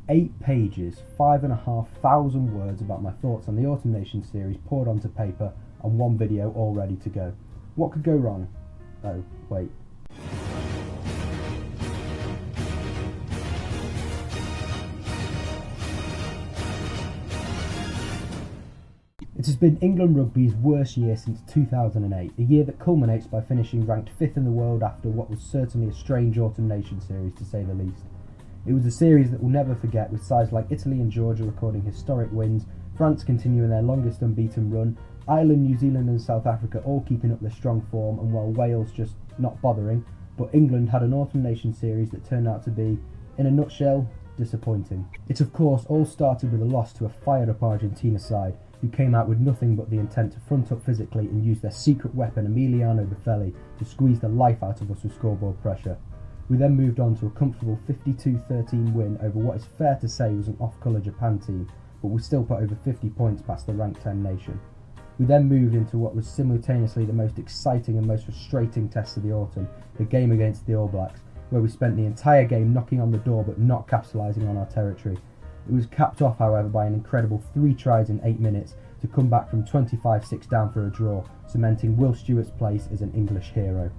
8 pages, 5,500 words about my thoughts on the Autumn Nations series poured onto paper, and one video all ready to go. What could go wrong? Oh, wait. It has been England Rugby's worst year since 2008, a year that culminates by finishing ranked 5th in the world after what was certainly a strange Autumn Nations series to say the least. It was a series that we'll never forget, with sides like Italy and Georgia recording historic wins, France continuing their longest unbeaten run, Ireland, New Zealand and South Africa all keeping up their strong form, and while Wales just not bothering, but England had an Autumn Nations series that turned out to be, in a nutshell, disappointing. It of course all started with a loss to a fired up Argentina side, who came out with nothing but the intent to front up physically and use their secret weapon Emiliano Buffelli to squeeze the life out of us with scoreboard pressure. We then moved on to a comfortable 52-13 win over what is fair to say was an off-colour Japan team, but we still put over 50 points past the ranked 10 nation. We then moved into what was simultaneously the most exciting and most frustrating test of the autumn, the game against the All Blacks, where we spent the entire game knocking on the door but not capitalising on our territory. It was capped off, however, by an incredible 3 tries in 8 minutes to come back from 25-6 down for a draw, cementing Will Stewart's place as an English hero.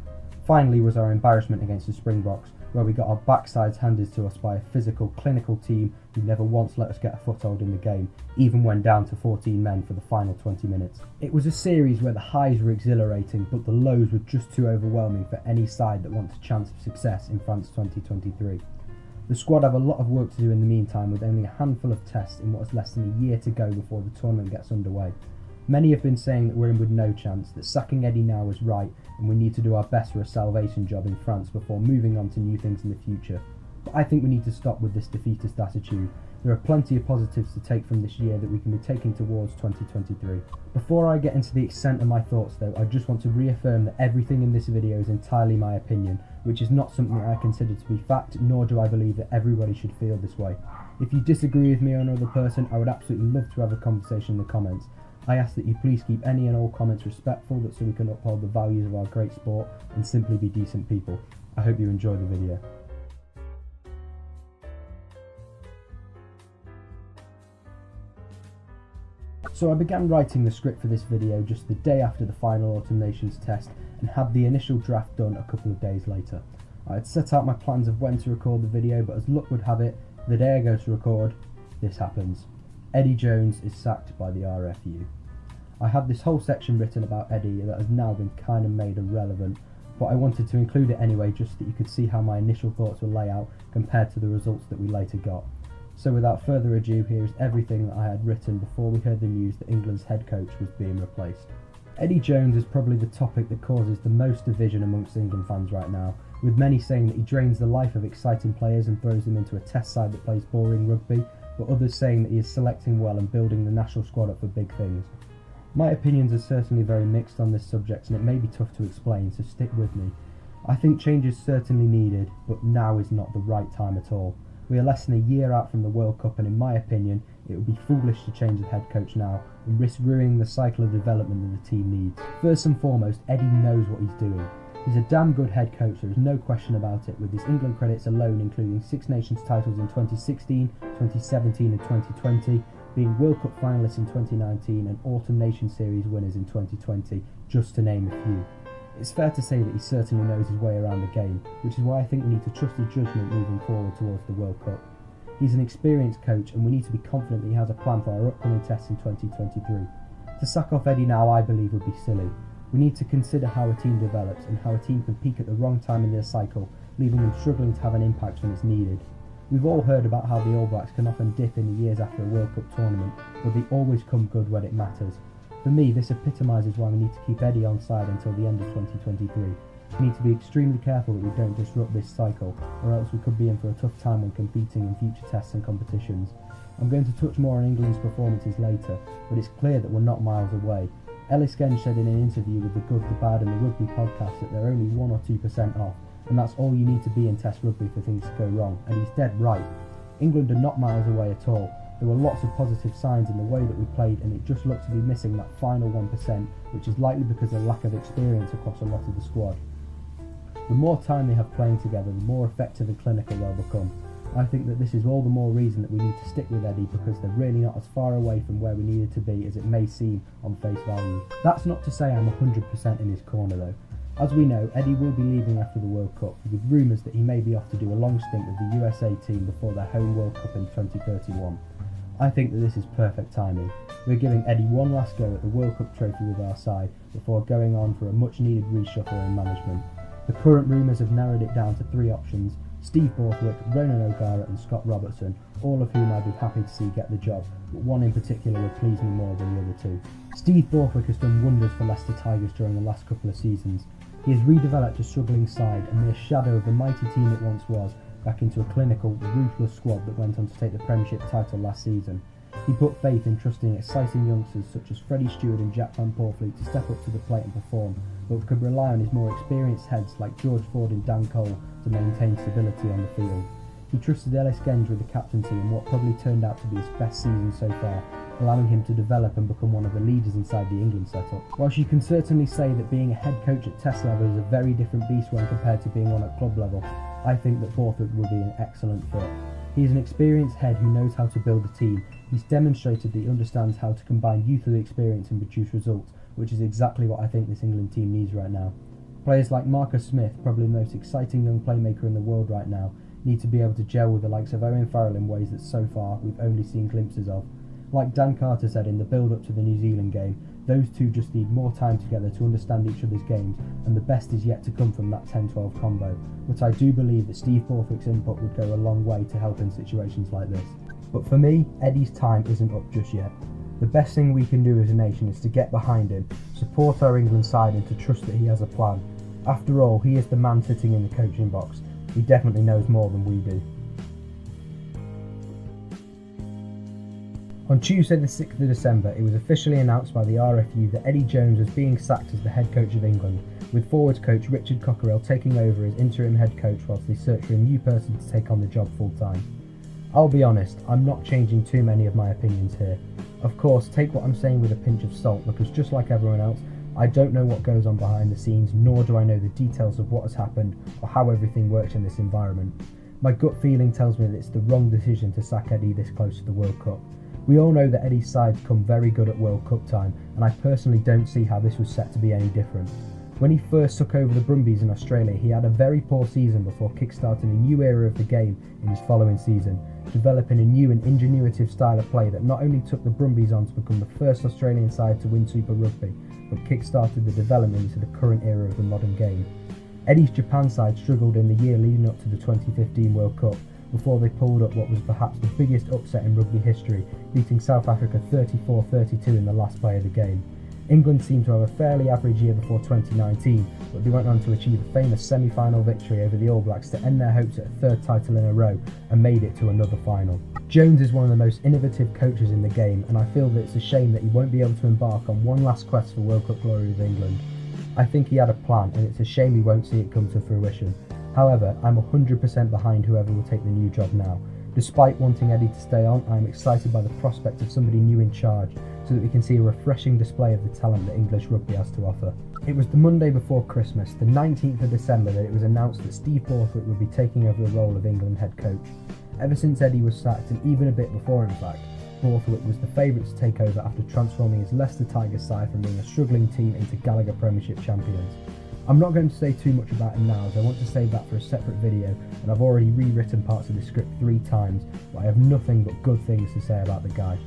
Finally was our embarrassment against the Springboks, where we got our backsides handed to us by a physical, clinical team who never once let us get a foothold in the game, even when down to 14 men for the final 20 minutes. It was a series where the highs were exhilarating, but the lows were just too overwhelming for any side that wants a chance of success in France 2023. The squad have a lot of work to do in the meantime, with only a handful of tests in what is less than a year to go before the tournament gets underway. Many have been saying that we're in with no chance, that sacking Eddie now is right, and we need to do our best for a salvation job in France before moving on to new things in the future. But I think we need to stop with this defeatist attitude. There are plenty of positives to take from this year that we can be taking towards 2023. Before I get into the extent of my thoughts though, I just want to reaffirm that everything in this video is entirely my opinion, which is not something I consider to be fact, nor do I believe that everybody should feel this way. If you disagree with me or another person, I would absolutely love to have a conversation in the comments. I ask that you please keep any and all comments respectful, so we can uphold the values of our great sport and simply be decent people. I hope you enjoy the video. So I began writing the script for this video just the day after the final Autumn Nations test and had the initial draft done a couple of days later. I had set out my plans of when to record the video, but as luck would have it, the day I go to record, this happens. Eddie Jones is sacked by the RFU. I had this whole section written about Eddie that has now been kind of made irrelevant, but I wanted to include it anyway just so that you could see how my initial thoughts will lay out compared to the results that we later got. So without further ado, here is everything that I had written before we heard the news that England's head coach was being replaced. Eddie Jones is probably the topic that causes the most division amongst England fans right now, with many saying that he drains the life of exciting players and throws them into a test side that plays boring rugby, but others saying that he is selecting well and building the national squad up for big things. My opinions are certainly very mixed on this subject, and it may be tough to explain, so stick with me. I think change is certainly needed, but now is not the right time at all. We are less than a year out from the World Cup, and in my opinion, it would be foolish to change the head coach now and risk ruining the cycle of development that the team needs. First and foremost, Eddie knows what he's doing. He's a damn good head coach, there is no question about it, with his England credits alone including 6 Nations titles in 2016, 2017 and 2020, being World Cup finalists in 2019 and Autumn Nation Series winners in 2020, just to name a few. It's fair to say that he certainly knows his way around the game, which is why I think we need to trust his judgment moving forward towards the World Cup. He's an experienced coach, and we need to be confident that he has a plan for our upcoming tests in 2023. To sack off Eddie now, I believe, would be silly. We need to consider how a team develops and how a team can peak at the wrong time in their cycle, leaving them struggling to have an impact when it's needed. We've all heard about how the All Blacks can often dip in the years after a World Cup tournament, but they always come good when it matters. For me, this epitomises why we need to keep Eddie on side until the end of 2023. We need to be extremely careful that we don't disrupt this cycle, or else we could be in for a tough time when competing in future tests and competitions. I'm going to touch more on England's performances later, but it's clear that we're not miles away. Ellis Genge said in an interview with The Good, The Bad and The Rugby podcast that they're only 1 or 2% off, and that's all you need to be in Test rugby for things to go wrong, and he's dead right. England are not miles away at all. There were lots of positive signs in the way that we played, and it just looked to be missing that final 1%, which is likely because of lack of experience across a lot of the squad. The more time they have playing together, the more effective and clinical they'll become. I think that this is all the more reason that we need to stick with Eddie, because they're really not as far away from where we needed to be as it may seem on face value. That's not to say I'm 100% in his corner though. As we know, Eddie will be leaving after the World Cup, with rumours that he may be off to do a long stint with the USA team before their home World Cup in 2031. I think that this is perfect timing. We're giving Eddie one last go at the World Cup trophy with our side before going on for a much needed reshuffle in management. The current rumours have narrowed it down to 3 options: Steve Borthwick, Ronan O'Gara and Scott Robertson, all of whom I'd be happy to see get the job, but one in particular would please me more than the other two. Steve Borthwick has done wonders for Leicester Tigers during the last couple of seasons. He has redeveloped a struggling side, a mere shadow of the mighty team it once was, back into a clinical, ruthless squad that went on to take the Premiership title last season. He put faith in trusting exciting youngsters such as Freddie Stewart and Jack Van Poortvliet to step up to the plate and perform, but could rely on his more experienced heads like George Ford and Dan Cole to maintain stability on the field. He trusted Ellis Genge with the captaincy in what probably turned out to be his best season so far, allowing him to develop and become one of the leaders inside the England setup. Whilst you can certainly say that being a head coach at Test level is a very different beast when compared to being one at club level, I think that Borthwick will be an excellent fit. He is an experienced head who knows how to build a team. He's demonstrated that he understands how to combine youth with experience and produce results, which is exactly what I think this England team needs right now. Players like Marcus Smith, probably the most exciting young playmaker in the world right now, need to be able to gel with the likes of Owen Farrell in ways that so far we've only seen glimpses of. Like Dan Carter said in the build-up to the New Zealand game, those two just need more time together to understand each other's games, and the best is yet to come from that 10-12 combo. But I do believe that Steve Borthwick's input would go a long way to help in situations like this. But for me, Eddie's time isn't up just yet. The best thing we can do as a nation is to get behind him, support our England side and to trust that he has a plan. After all, he is the man sitting in the coaching box. He definitely knows more than we do. On Tuesday the 6th of December, it was officially announced by the RFU that Eddie Jones was being sacked as the head coach of England, with forwards coach Richard Cockerill taking over as interim head coach whilst they search for a new person to take on the job full time. I'll be honest, I'm not changing too many of my opinions here. Of course, take what I'm saying with a pinch of salt, because just like everyone else, I don't know what goes on behind the scenes, nor do I know the details of what has happened or how everything works in this environment. My gut feeling tells me that it's the wrong decision to sack Eddie this close to the World Cup. We all know that Eddie's sides come very good at World Cup time, and I personally don't see how this was set to be any different. When he first took over the Brumbies in Australia, he had a very poor season before kickstarting a new era of the game in his following season, developing a new and ingenuitive style of play that not only took the Brumbies on to become the first Australian side to win Super Rugby, but kickstarted the development into the current era of the modern game. Eddie's Japan side struggled in the year leading up to the 2015 World Cup, before they pulled up what was perhaps the biggest upset in rugby history, beating South Africa 34-32 in the last play of the game. England seemed to have a fairly average year before 2019, but they went on to achieve a famous semi-final victory over the All Blacks to end their hopes at a third title in a row and made it to another final. Jones is one of the most innovative coaches in the game, and I feel that it's a shame that he won't be able to embark on one last quest for World Cup glory with England. I think he had a plan, and it's a shame we won't see it come to fruition. However, I'm 100% behind whoever will take the new job now. Despite wanting Eddie to stay on, I am excited by the prospect of somebody new in charge, so that we can see a refreshing display of the talent that English rugby has to offer. It was the Monday before Christmas, the 19th of December, that it was announced that Steve Borthwick would be taking over the role of England head coach. Ever since Eddie was sacked, and even a bit before in fact, Borthwick was the favourite to take over after transforming his Leicester Tigers side from being a struggling team into Gallagher Premiership champions. I'm not going to say too much about him now, as I want to save that for a separate video, and I've already rewritten parts of the script 3 times, but I have nothing but good things to say about the guy.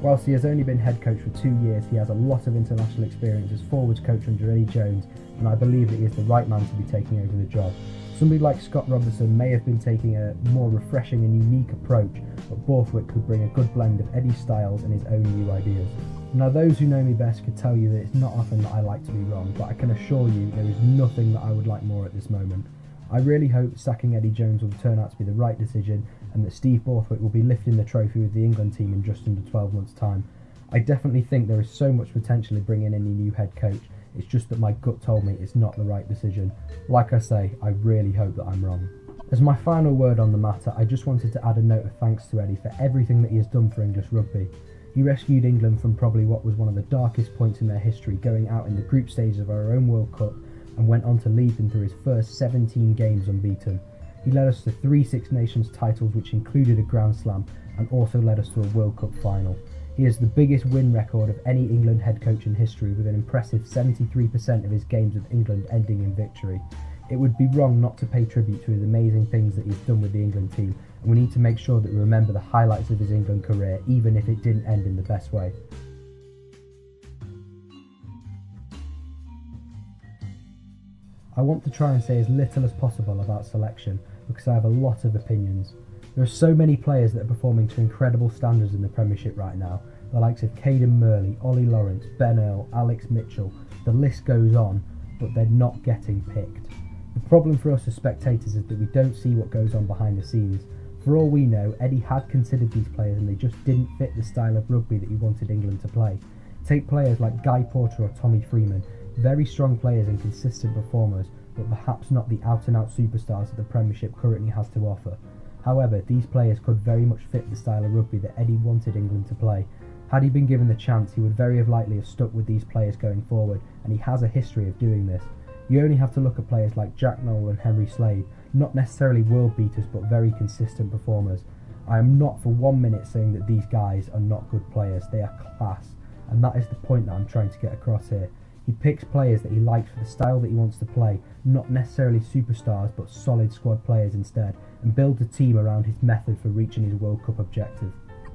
Whilst he has only been head coach for 2 years, he has a lot of international experience as forwards coach under Eddie Jones, and I believe that he is the right man to be taking over the job. Somebody like Scott Robertson may have been taking a more refreshing and unique approach, but Borthwick could bring a good blend of Eddie's styles and his own new ideas. Now, those who know me best could tell you that it's not often that I like to be wrong, but I can assure you there is nothing that I would like more at this moment. I really hope sacking Eddie Jones will turn out to be the right decision, and that Steve Borthwick will be lifting the trophy with the England team in just under 12 months' time. I definitely think there is so much potential in bringing any new head coach. It's just that my gut told me it's not the right decision. Like I say, I really hope that I'm wrong. As my final word on the matter, I just wanted to add a note of thanks to Eddie for everything that he has done for English rugby. He rescued England from probably what was one of the darkest points in their history, going out in the group stages of our own World Cup, and went on to lead them through his first 17 games unbeaten. He led us to 3 Six Nations titles, which included a Grand Slam, and also led us to a World Cup final. He has the biggest win record of any England head coach in history, with an impressive 73% of his games with England ending in victory. It would be wrong not to pay tribute to his amazing things that he's done with the England team, and we need to make sure that we remember the highlights of his England career, even if it didn't end in the best way. I want to try and say as little as possible about selection, because I have a lot of opinions. There are so many players that are performing to incredible standards in the Premiership right now, the likes of Caden Murley, Ollie Lawrence, Ben Earl, Alex Mitchell, the list goes on, but they're not getting picked. The problem for us as spectators is that we don't see what goes on behind the scenes. For all we know, Eddie had considered these players and they just didn't fit the style of rugby that he wanted England to play. Take players like Guy Porter or Tommy Freeman, very strong players and consistent performers, but perhaps not the out-and-out superstars that the Premiership currently has to offer. However, these players could very much fit the style of rugby that Eddie wanted England to play. Had he been given the chance, he would very likely have stuck with these players going forward, and he has a history of doing this. You only have to look at players like Jack Nowell and Henry Slade, not necessarily world beaters but very consistent performers. I am not for 1 minute saying that these guys are not good players, they are class, and that is the point that I'm trying to get across here. He picks players that he likes for the style that he wants to play, not necessarily superstars but solid squad players instead, and builds a team around his method for reaching his World Cup objective.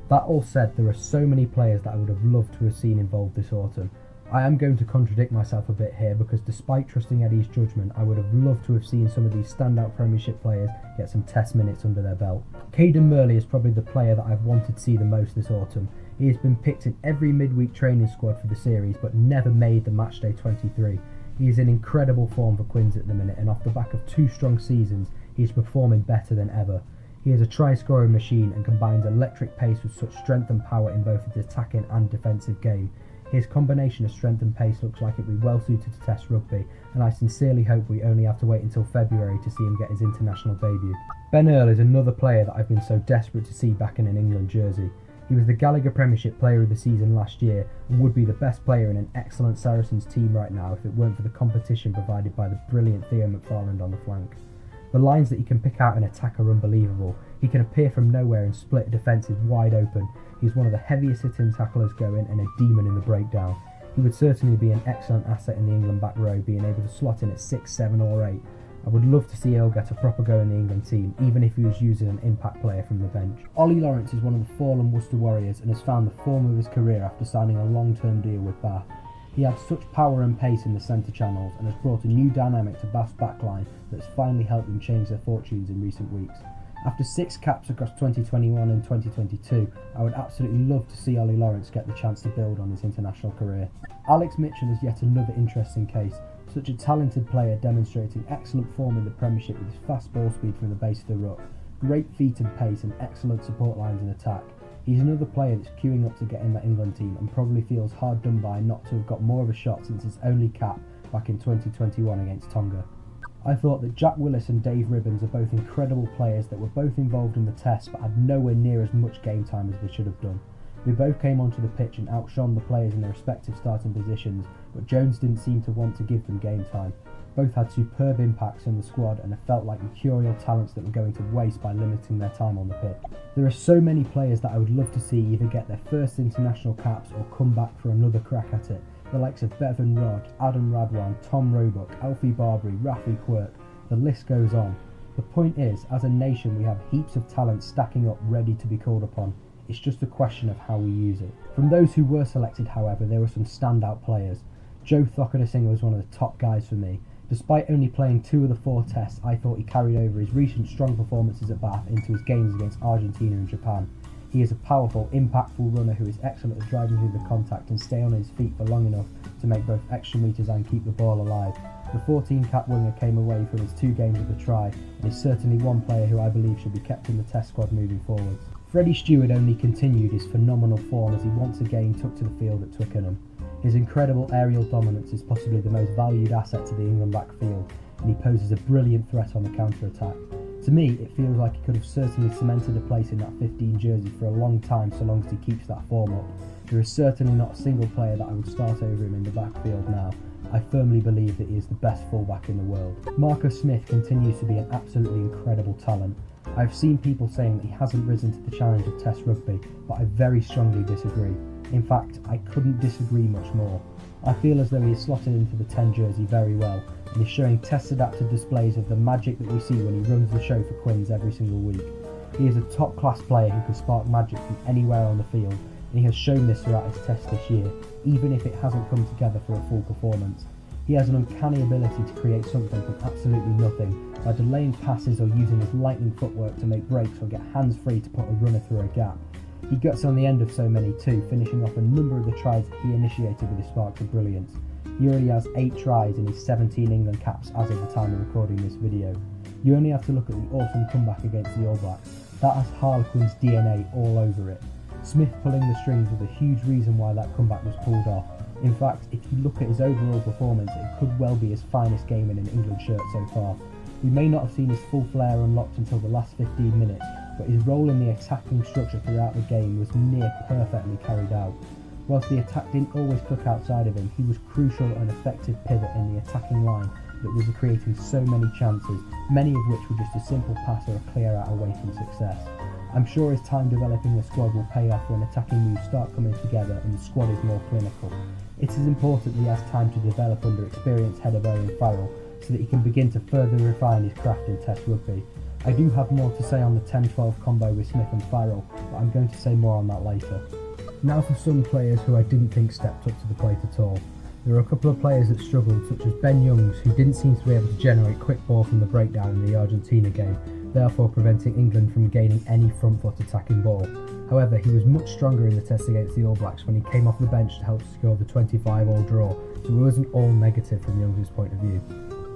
That all said, there are so many players that I would have loved to have seen involved this autumn. I am going to contradict myself a bit here because despite trusting Eddie's judgment, I would have loved to have seen some of these standout Premiership players get some test minutes under their belt. Caden Murley is probably the player that I've wanted to see the most this autumn. He has been picked in every midweek training squad for the series but never made the matchday 23. He is in incredible form for Quins at the minute, and off the back of 2 strong seasons, he is performing better than ever. He is a try-scoring machine and combines electric pace with such strength and power in both his attacking and defensive game. His combination of strength and pace looks like it will be well suited to Test rugby, and I sincerely hope we only have to wait until February to see him get his international debut. Ben Earl is another player that I've been so desperate to see back in an England jersey. He was the Gallagher Premiership Player of the Season last year and would be the best player in an excellent Saracens team right now if it weren't for the competition provided by the brilliant Theo McFarland on the flank. The lines that he can pick out in attack are unbelievable. He can appear from nowhere and split defences wide open. He's one of the heaviest hitting tacklers going and a demon in the breakdown. He would certainly be an excellent asset in the England back row, being able to slot in at 6, 7 or 8. I would love to see Earl get a proper go in the England team, even if he was used as an impact player from the bench. Ollie Lawrence is one of the fallen Worcester Warriors and has found the form of his career after signing a long-term deal with Bath. He had such power and pace in the centre channels and has brought a new dynamic to Bath's backline that's finally helped them change their fortunes in recent weeks. After 6 caps across 2021 and 2022, I would absolutely love to see Ollie Lawrence get the chance to build on his international career. Alex Mitchell is yet another interesting case, such a talented player demonstrating excellent form in the Premiership with his fast ball speed from the base of the ruck, great feet and pace and excellent support lines in attack. He's another player that's queuing up to get in that England team and probably feels hard done by not to have got more of a shot since his only cap back in 2021 against Tonga. I thought that Jack Willis and Dave Ribbons are both incredible players that were both involved in the test but had nowhere near as much game time as they should have done. They both came onto the pitch and outshone the players in their respective starting positions, but Jones didn't seem to want to give them game time. Both had superb impacts on the squad and it felt like mercurial talents that were going to waste by limiting their time on the pitch. There are so many players that I would love to see either get their first international caps or come back for another crack at it. The likes of Bevan Rodd, Adam Radwan, Tom Roebuck, Alfie Barbary, Rafi Quirk, the list goes on. The point is, as a nation we have heaps of talent stacking up ready to be called upon. It's just a question of how we use it. From those who were selected, however, there were some standout players. Joe Thockadasinger was one of the top guys for me. Despite only playing 2 of the 4 tests, I thought he carried over his recent strong performances at Bath into his games against Argentina and Japan. He is a powerful, impactful runner who is excellent at driving through the contact and stay on his feet for long enough to make both extra metres and keep the ball alive. The 14-cap winger came away from his 2 games at the try and is certainly one player who I believe should be kept in the test squad moving forwards. Freddie Stewart only continued his phenomenal form as he once again took to the field at Twickenham. His incredible aerial dominance is possibly the most valued asset to the England backfield, and he poses a brilliant threat on the counter-attack. To me, it feels like he could have certainly cemented a place in that 15 jersey for a long time so long as he keeps that form up. There is certainly not a single player that I would start over him in the backfield now, I firmly believe that he is the best fullback in the world. Marcus Smith continues to be an absolutely incredible talent. I've seen people saying that he hasn't risen to the challenge of Test rugby, but I very strongly disagree. In fact, I couldn't disagree much more. I feel as though he is slotted into the 10 jersey very well, and is showing Test adapted displays of the magic that we see when he runs the show for Quins every single week. He is a top class player who can spark magic from anywhere on the field, and he has shown this throughout his Test this year, even if it hasn't come together for a full performance. He has an uncanny ability to create something from absolutely nothing by delaying passes or using his lightning footwork to make breaks or get hands free to put a runner through a gap. He gets on the end of so many too, finishing off a number of the tries that he initiated with his sparks of brilliance. He already has 8 tries in his 17 England caps as of the time of recording this video. You only have to look at the awesome comeback against the All Blacks. That has Harlequin's DNA all over it. Smith pulling the strings was a huge reason why that comeback was pulled off. In fact, if you look at his overall performance, it could well be his finest game in an England shirt so far. We may not have seen his full flair unlocked until the last 15 minutes, but his role in the attacking structure throughout the game was near perfectly carried out. Whilst the attack didn't always cook outside of him, he was crucial and effective pivot in the attacking line that was creating so many chances, many of which were just a simple pass or a clear out away from success. I'm sure his time developing the squad will pay off when attacking moves start coming together and the squad is more clinical. It is important that he has time to develop under experienced head of Owen Farrell so that he can begin to further refine his craft in Test rugby. I do have more to say on the 10-12 combo with Smith and Farrell, but I'm going to say more on that later. Now for some players who I didn't think stepped up to the plate at all. There are a couple of players that struggled, such as Ben Youngs, who didn't seem to be able to generate quick ball from the breakdown in the Argentina game, therefore preventing England from gaining any front foot attacking ball. However, he was much stronger in the test against the All Blacks when he came off the bench to help secure the 25-all draw, so it wasn't all negative from Youngs' point of view.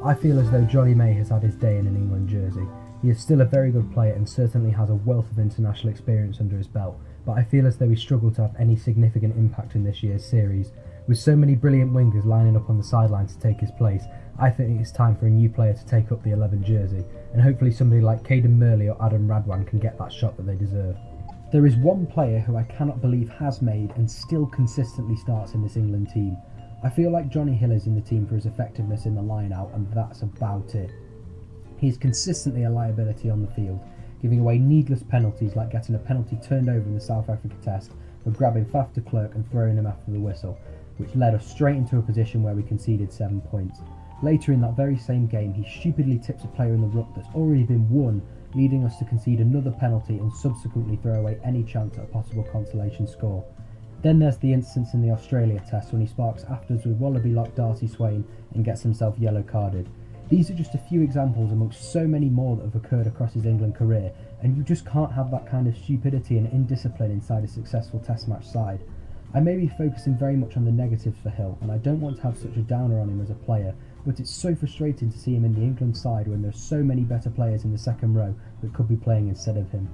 I feel as though Johnny May has had his day in an England jersey. He is still a very good player and certainly has a wealth of international experience under his belt, but I feel as though he struggled to have any significant impact in this year's series. With so many brilliant wingers lining up on the sidelines to take his place, I think it's time for a new player to take up the 11 jersey, and hopefully somebody like Caden Murley or Adam Radwan can get that shot that they deserve. There is one player who I cannot believe has made and still consistently starts in this England team. I feel like Johnny Hill is in the team for his effectiveness in the line-out, and that's about it. He is consistently a liability on the field, giving away needless penalties like getting a penalty turned over in the South Africa test for grabbing Faf de Klerk and throwing him after the whistle, which led us straight into a position where we conceded 7 points. Later in that very same game, he stupidly tips a player in the ruck that's already been won, leading us to concede another penalty and subsequently throw away any chance at a possible consolation score. Then there's the instance in the Australia test when he sparks afterwards with Wallaby lock Darcy Swain and gets himself yellow carded. These are just a few examples amongst so many more that have occurred across his England career, and you just can't have that kind of stupidity and indiscipline inside a successful test match side. I may be focusing very much on the negatives for Hill, and I don't want to have such a downer on him as a player, but it's so frustrating to see him in the England side when there's so many better players in the second row that could be playing instead of him.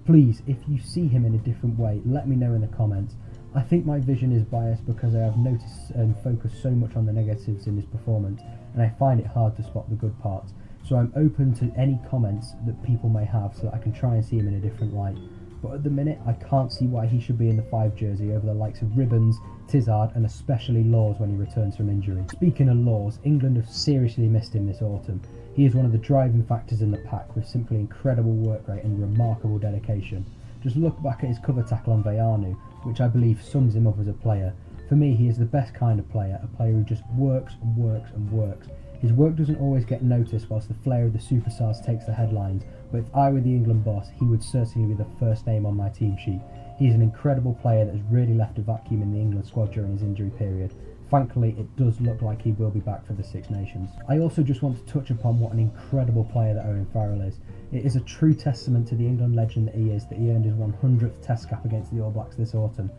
Please, if you see him in a different way, let me know in the comments. I think my vision is biased because I have noticed and focused so much on the negatives in his performance, and I find it hard to spot the good parts, so I'm open to any comments that people may have so that I can try and see him in a different light. But at the minute, I can't see why he should be in the 5 jersey over the likes of Ribbons, Tizard and especially Laws when he returns from injury. Speaking of Laws, England have seriously missed him this autumn. He is one of the driving factors in the pack with simply incredible work rate and remarkable dedication. Just look back at his cover tackle on Vayanu, which I believe sums him up as a player. For me, he is the best kind of player, a player who just works and works and works. His work doesn't always get noticed whilst the flair of the superstars takes the headlines, but if I were the England boss, he would certainly be the first name on my team sheet. He is an incredible player that has really left a vacuum in the England squad during his injury period. Thankfully, it does look like he will be back for the Six Nations. I also just want to touch upon what an incredible player that Owen Farrell is. It is a true testament to the England legend that he is that he earned his 100th Test cap against the All Blacks this autumn.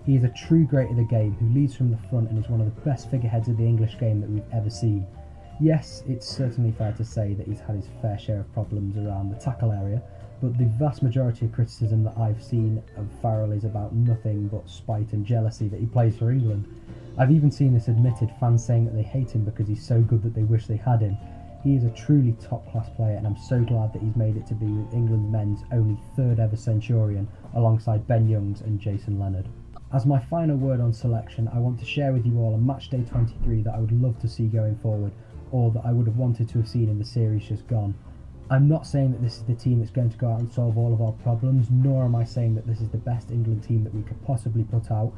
He is a true great of the game who leads from the front and is one of the best figureheads of the English game that we've ever seen. Yes, it's certainly fair to say that he's had his fair share of problems around the tackle area, but the vast majority of criticism that I've seen of Farrell is about nothing but spite and jealousy that he plays for England. I've even seen this admitted, fans saying that they hate him because he's so good that they wish they had him. He is a truly top-class player, and I'm so glad that he's made it to be with England men's only 3rd ever Centurion alongside Ben Youngs and Jason Leonard. As my final word on selection, I want to share with you all a matchday 23 that I would love to see going forward, or that I would have wanted to have seen in the series just gone. I'm not saying that this is the team that's going to go out and solve all of our problems, nor am I saying that this is the best England team that we could possibly put out,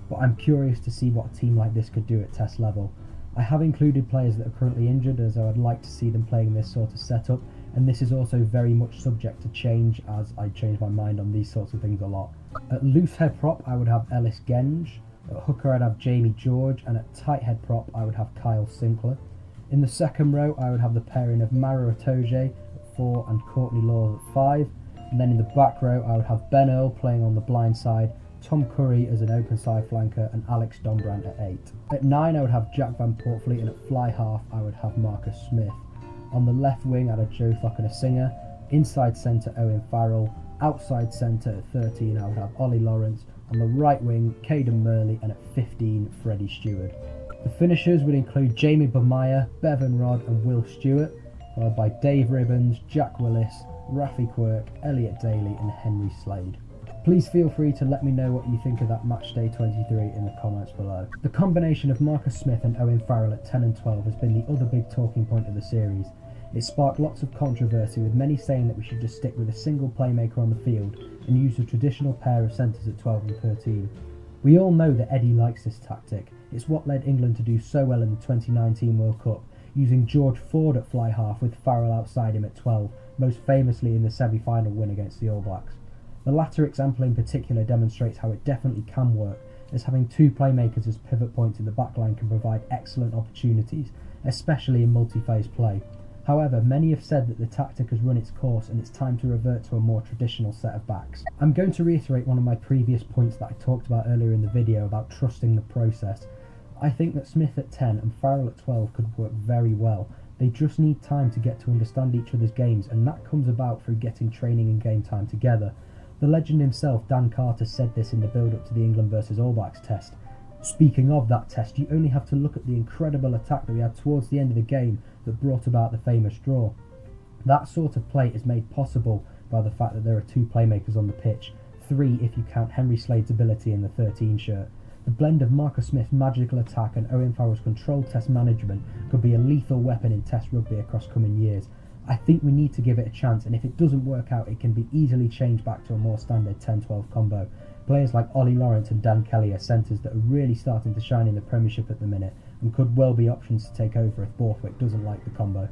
but I'm curious to see what a team like this could do at test level. I have included players that are currently injured, as I would like to see them playing this sort of setup, and this is also very much subject to change, as I change my mind on these sorts of things a lot. At loose head prop I would have Ellis Genge, at hooker I'd have Jamie George, and at tight head prop I would have Kyle Sinclair. In the second row I would have the pairing of Maro Itoje at 4 and Courtney Laws at 5, and then in the back row I would have Ben Earl playing on the blind side, Tom Curry as an open side flanker, and Alex Dombrandt at 8. At 9 I would have Jack Van Portfleet, and at fly half I would have Marcus Smith. On the left wing I'd have Joe Singer, inside centre Owen Farrell, outside centre at 13 I would have Ollie Lawrence, on the right wing Caden Murley, and at 15 Freddie Stewart. The finishers would include Jamie Bumaya, Bevan Rodd and Will Stewart, followed by Dave Ribbons, Jack Willis, Rafi Quirk, Elliot Daly and Henry Slade. Please feel free to let me know what you think of that matchday 23 in the comments below. The combination of Marcus Smith and Owen Farrell at 10 and 12 has been the other big talking point of the series. It sparked lots of controversy, with many saying that we should just stick with a single playmaker on the field and use a traditional pair of centres at 12 and 13. We all know that Eddie likes this tactic. It's what led England to do so well in the 2019 World Cup, using George Ford at fly half with Farrell outside him at 12, most famously in the semi-final win against the All Blacks. The latter example in particular demonstrates how it definitely can work, as having two playmakers as pivot points in the backline can provide excellent opportunities, especially in multi-phase play. However, many have said that the tactic has run its course and it's time to revert to a more traditional set of backs. I'm going to reiterate one of my previous points that I talked about earlier in the video about trusting the process. I think that Smith at 10 and Farrell at 12 could work very well. They just need time to get to understand each other's games, and that comes about through getting training and game time together. The legend himself, Dan Carter, said this in the build-up to the England vs All Blacks test. Speaking of that test, you only have to look at the incredible attack that we had towards the end of the game that brought about the famous draw. That sort of play is made possible by the fact that there are two playmakers on the pitch, 3 if you count Henry Slade's ability in the 13 shirt. The blend of Marcus Smith's magical attack and Owen Farrell's controlled test management could be a lethal weapon in test rugby across coming years. I think we need to give it a chance, and if it doesn't work out, it can be easily changed back to a more standard 10-12 combo. Players like Ollie Lawrence and Dan Kelly are centres that are really starting to shine in the Premiership at the minute, and could well be options to take over if Borthwick doesn't like the combo.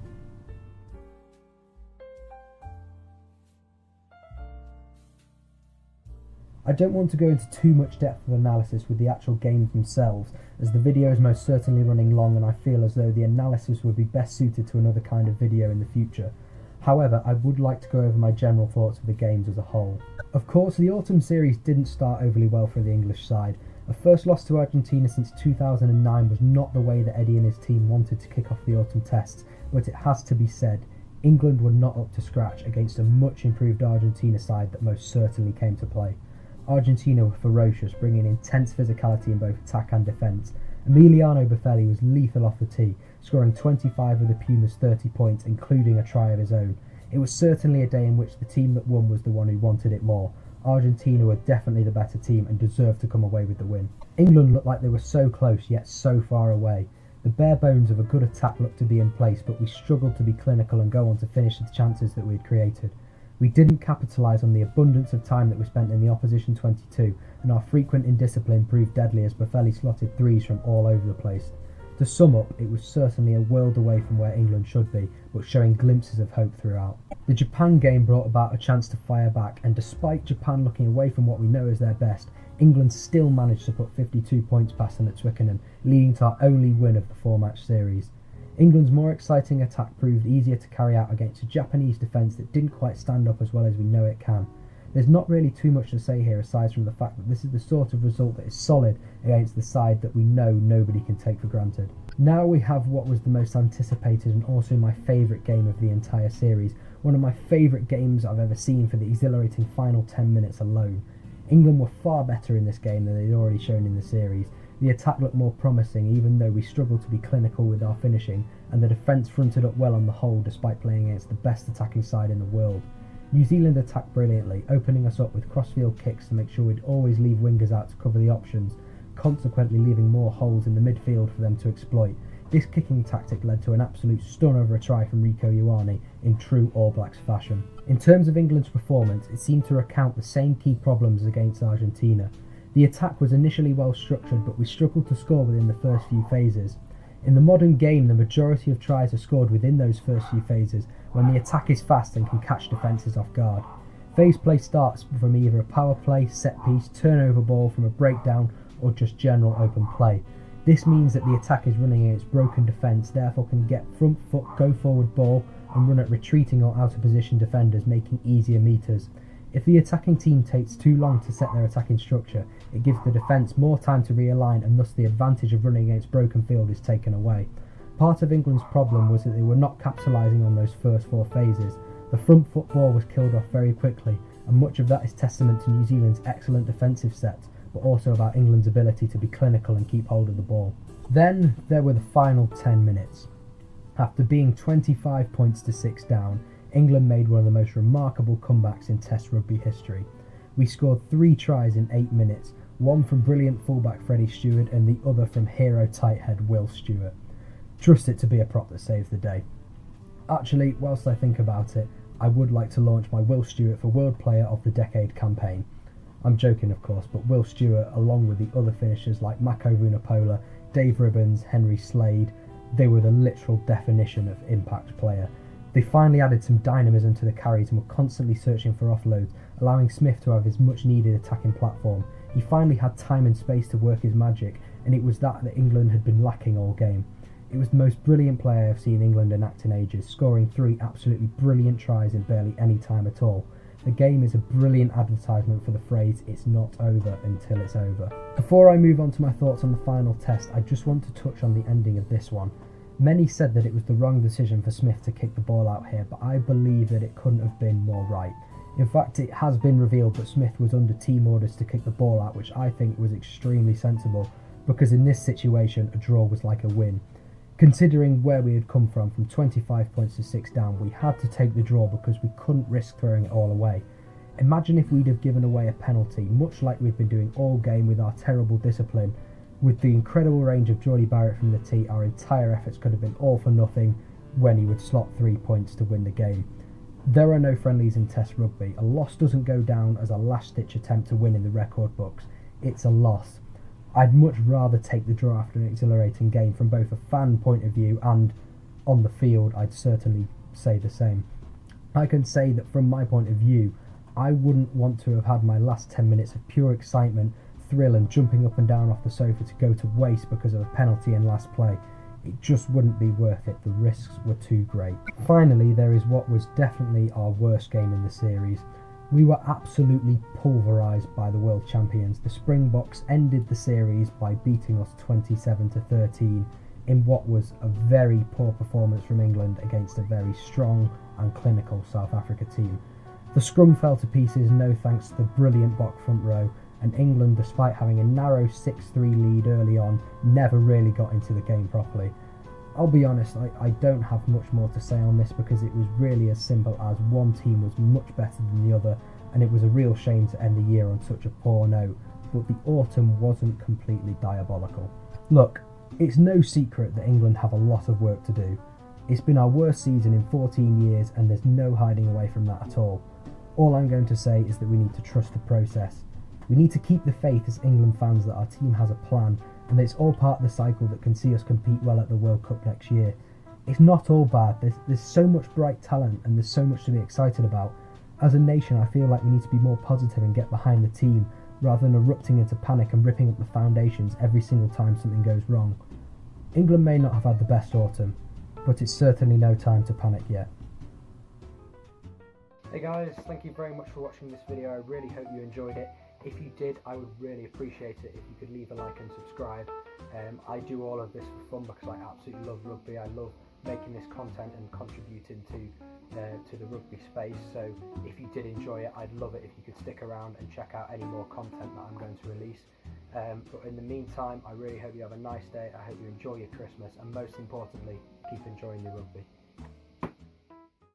I don't want to go into too much depth of analysis with the actual games themselves, as the video is most certainly running long and I feel as though the analysis would be best suited to another kind of video in the future. However, I would like to go over my general thoughts of the games as a whole. Of course, the autumn series didn't start overly well for the English side. A first loss to Argentina since 2009 was not the way that Eddie and his team wanted to kick off the autumn tests, but it has to be said, England were not up to scratch against a much improved Argentina side that most certainly came to play. Argentina were ferocious, bringing intense physicality in both attack and defence. Emiliano Buffelli was lethal off the tee, scoring 25 of the Pumas' 30 points, including a try of his own. It was certainly a day in which the team that won was the one who wanted it more. Argentina were definitely the better team and deserved to come away with the win. England looked like they were so close yet so far away. The bare bones of a good attack looked to be in place, but we struggled to be clinical and go on to finish the chances that we had created. We didn't capitalise on the abundance of time that we spent in the opposition 22, and our frequent indiscipline proved deadly as Buffelli slotted threes from all over the place. To sum up, it was certainly a world away from where England should be, but showing glimpses of hope throughout. The Japan game brought about a chance to fire back, and despite Japan looking away from what we know is their best, England still managed to put 52 points past them at Twickenham, leading to our only win of the 4-match series. England's more exciting attack proved easier to carry out against a Japanese defence that didn't quite stand up as well as we know it can. There's not really too much to say here aside from the fact that this is the sort of result that is solid against the side that we know nobody can take for granted. Now we have what was the most anticipated and also my favourite game of the entire series, one of my favourite games I've ever seen for the exhilarating final 10 minutes alone. England were far better in this game than they'd already shown in the series. The attack looked more promising even though we struggled to be clinical with our finishing, and the defence fronted up well on the whole despite playing against the best attacking side in the world. New Zealand attacked brilliantly, opening us up with crossfield kicks to make sure we'd always leave wingers out to cover the options, consequently leaving more holes in the midfield for them to exploit. This kicking tactic led to an absolute stun over a try from Rieko Ioane in true All Blacks fashion. In terms of England's performance, it seemed to recount the same key problems as against Argentina. The attack was initially well structured, but we struggled to score within the first few phases. In the modern game, the majority of tries are scored within those first few phases when the attack is fast and can catch defences off guard. Phase play starts from either a power play, set piece, turnover ball from a breakdown, or just general open play. This means that the attack is running against broken defence, therefore can get front foot, go forward ball and run at retreating or out of position defenders, making easier meters. If the attacking team takes too long to set their attacking structure, it gives the defence more time to realign, and thus the advantage of running against broken field is taken away. Part of England's problem was that they were not capitalising on those first four phases. The front foot ball was killed off very quickly, and much of that is testament to New Zealand's excellent defensive sets, but also about England's ability to be clinical and keep hold of the ball. Then there were the final 10 minutes. After being 25 points to 6 down, England made one of the most remarkable comebacks in Test rugby history. We scored 3 tries in 8 minutes, one from brilliant fullback Freddie Stewart and the other from hero tight head Will Stewart. Trust it to be a prop that saves the day. Actually, whilst I think about it, I would like to launch my Will Stewart for World Player of the Decade campaign. I'm joking of course, but Will Stewart, along with the other finishers like Mako Vunipola, Dave Ribbons, Henry Slade, they were the literal definition of impact player. They finally added some dynamism to the carries and were constantly searching for offloads, allowing Smith to have his much needed attacking platform. He finally had time and space to work his magic, and it was that England had been lacking all game. It was the most brilliant play I have seen England enact in ages, scoring 3 absolutely brilliant tries in barely any time at all. The game is a brilliant advertisement for the phrase, "It's not over until it's over." Before I move on to my thoughts on the final test, I just want to touch on the ending of this one. Many said that it was the wrong decision for Smith to kick the ball out here, but I believe that it couldn't have been more right. In fact, it has been revealed that Smith was under team orders to kick the ball out, which I think was extremely sensible, because in this situation, a draw was like a win. Considering where we had come from 25 points to 6 down, we had to take the draw because we couldn't risk throwing it all away. Imagine if we'd have given away a penalty, much like we've been doing all game with our terrible discipline. With the incredible range of Geordie Barrett from the tee, our entire efforts could have been all for nothing when he would slot 3 points to win the game. There are no friendlies in Test rugby. A loss doesn't go down as a last-ditch attempt to win in the record books. It's a loss. I'd much rather take the draw after an exhilarating game from both a fan point of view and on the field. I'd certainly say the same. I can say that from my point of view, I wouldn't want to have had my last 10 minutes of pure excitement, thrill and jumping up and down off the sofa to go to waste because of a penalty in last play. It just wouldn't be worth it. The risks were too great. Finally, there is what was definitely our worst game in the series. We were absolutely pulverised by the world champions. The Springboks ended the series by beating us 27-13 in what was a very poor performance from England against a very strong and clinical South Africa team. The scrum fell to pieces, no thanks to the brilliant Bok front row, and England, despite having a narrow 6-3 lead early on, never really got into the game properly. I'll be honest, I don't have much more to say on this because it was really as simple as one team was much better than the other, and it was a real shame to end the year on such a poor note, but the autumn wasn't completely diabolical. Look, it's no secret that England have a lot of work to do. It's been our worst season in 14 years and there's no hiding away from that at all. All I'm going to say is that we need to trust the process. We need to keep the faith as England fans that our team has a plan and that it's all part of the cycle that can see us compete well at the World Cup next year. It's not all bad. There's so much bright talent and there's so much to be excited about. As a nation, I feel like we need to be more positive and get behind the team rather than erupting into panic and ripping up the foundations every single time something goes wrong. England may not have had the best autumn, but it's certainly no time to panic yet. Hey guys, thank you very much for watching this video. I really hope you enjoyed it. If you did, I would really appreciate it if you could leave a like and subscribe. I do all of this for fun because I absolutely love rugby. I love making this content and contributing to the rugby space. So if you did enjoy it, I'd love it if you could stick around and check out any more content that I'm going to release. But in the meantime, I really hope you have a nice day. I hope you enjoy your Christmas and most importantly, keep enjoying your rugby.